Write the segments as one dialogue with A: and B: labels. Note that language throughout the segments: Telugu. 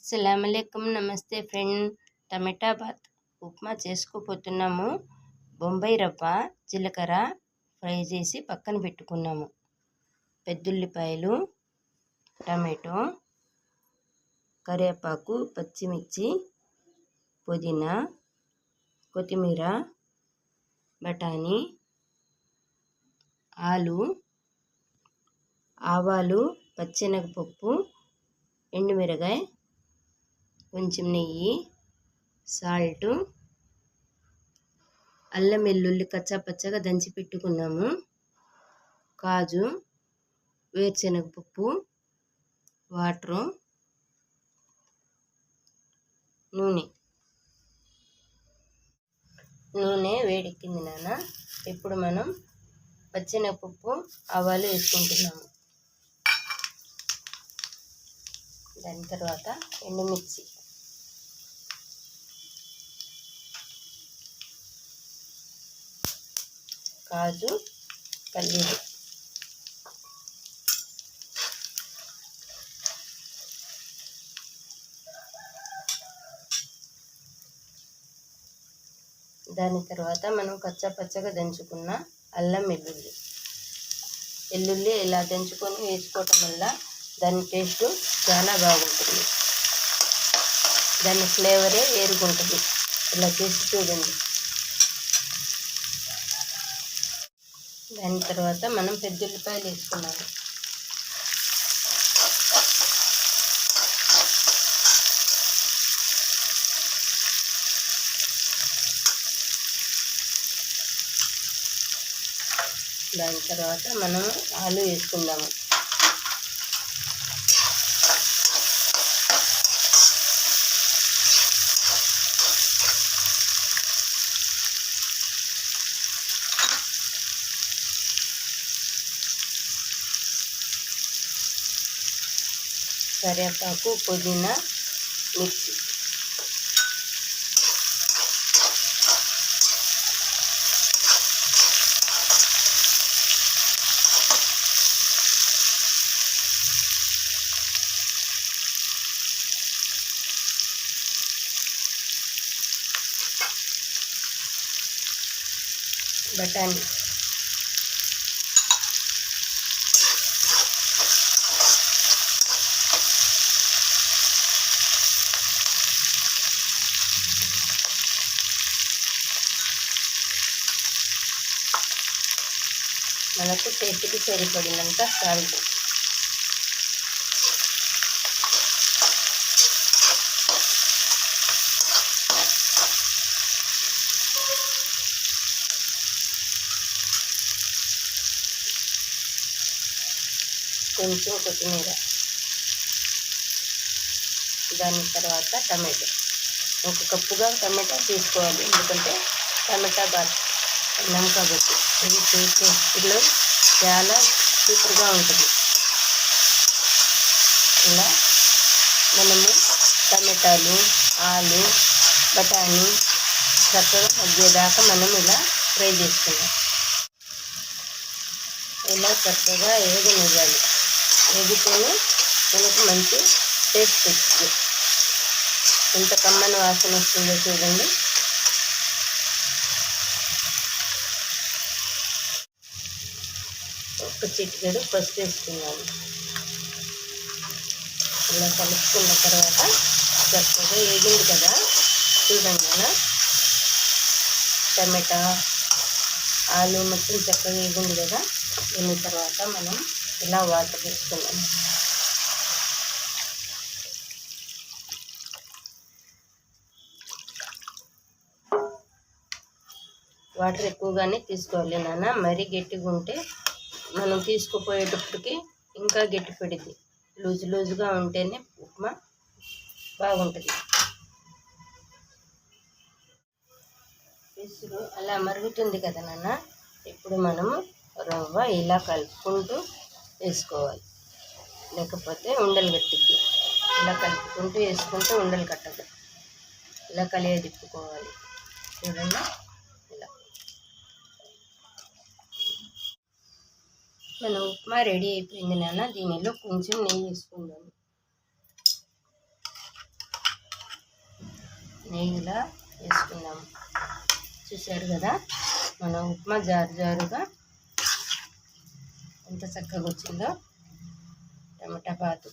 A: అస్సలాముఅలైకుం. నమస్తే ఫ్రెండ్. టమాటా బాత్ ఉప్మా చేసుకోపోతున్నాము. బొంబాయి రవ్వ, జీలకర్ర ఫ్రై చేసి పక్కన పెట్టుకున్నాము. పెద్దుల్లిపాయలు, టమాటో, కరివేపాకు, పచ్చిమిర్చి, పుదీనా, కొత్తిమీర, బఠానీ, ఆవాలు, పచ్చెనగపప్పు, ఎండుమిరగాయ, కొంచెం నెయ్యి, సాల్టు, అల్లం వెల్లుల్లి కచ్చాపచ్చగా దంచి పెట్టుకున్నాము. కాజు, వేరుశనగపప్పు, వాటరు, నూనె వేడెక్కింది నాన్న. ఇప్పుడు మనం పచ్చెనగపప్పు, ఆవాలు వేసుకుంటున్నాము. దాని తర్వాత ఎండుమిర్చి, కాజు, పల్లీలు, దాని తర్వాత మనం కచ్చాపచ్చగా దంచుకున్న అల్లం వెల్లుల్లి ఇలా దంచుకొని వేసుకోవటం వల్ల దాని టేస్ట్ చాలా బాగుంటుంది. దాని ఫ్లేవరే వేరుగుంటుంది. ఇలా చేసి చూడండి. దాని తర్వాత మనం పెద్దుల్లిపాయలు వేసుకున్నాము. దాని తర్వాత మనం ఆలు వేసుకుందాము. కరివేపాకు, పుదీనా, మిర్చి, బఠానీ, మనకు టేస్ట్కి సరిపడినంత సాల్ట్, కొంచెం కొత్తిమీర. దాని తర్వాత టమాటో, ఒక కప్పుగా టమాటా తీసుకోవాలి. ఎందుకంటే టమాటా బాత్ అన్నాం కాబట్టి ఇది టేస్ట్లో చాలా సూపర్గా ఉంటుంది. ఇలా మనము టమాటాలు, ఆలు, బఠానీ చక్కగా మగ్గేదాకా మనం ఇలా ఫ్రై చేసుకున్నాం. ఇలా చక్కగా వేగనివ్వాలి. వేగితేనే మనకు మంచి టేస్ట్ వస్తుంది. ఎంత కమ్మని వాసన వస్తుందో చూడండి. ఒక చిటికెడు పసుపు వేసుకున్నాము. ఇలా కలుపుకున్న తర్వాత చక్కగా వేగింది కదా చూడండి. టమాటా, ఆలు మొత్తం చక్కగా వేగింది కదా. దీని తర్వాత మనం ఇలా వాటర్ వేసుకున్నాము. వాటర్ ఎక్కువగానే తీసుకోవాలి నాన్న. మరీ గట్టిగా ఉంటే మనం తీసుకుపోయేటప్పటికి ఇంకా గట్టి పడిద్ది. లూజుగా ఉంటేనే ఉప్మా బాగుంటుంది. పెసురు అలా మరుగుతుంది కదా నాన్న. ఇప్పుడు మనము రవ్వ ఇలా కలుపుకుంటూ వేసుకోవాలి. లేకపోతే ఉండలు కట్టిద్ది. ఇలా కలుపుకుంటూ వేసుకుంటూ ఉండలు కట్టదు. ఇలా కలియ తిప్పుకోవాలి. చూడండి. ఇలా మన ఉప్మా రెడీ అయిపోయింది నాన్న. దీనిలో కొంచెం నెయ్యి వేసుకుందాము. నెయ్యిలా వేసుకుందాం. చూశారు కదా మన ఉప్మా జారుగా ఎంత చక్కగా వచ్చిందో. టమాటా బాతు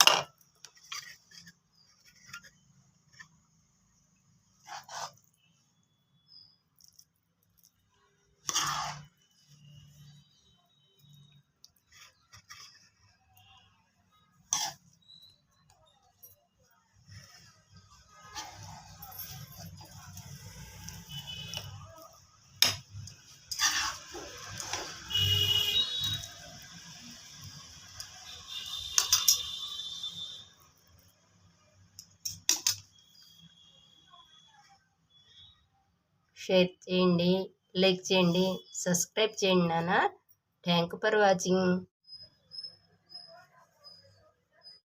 A: షేర్ చేయండి, లైక్ చేయండి, సబ్స్క్రైబ్ చేయండి నాన్న. Thank you for watching.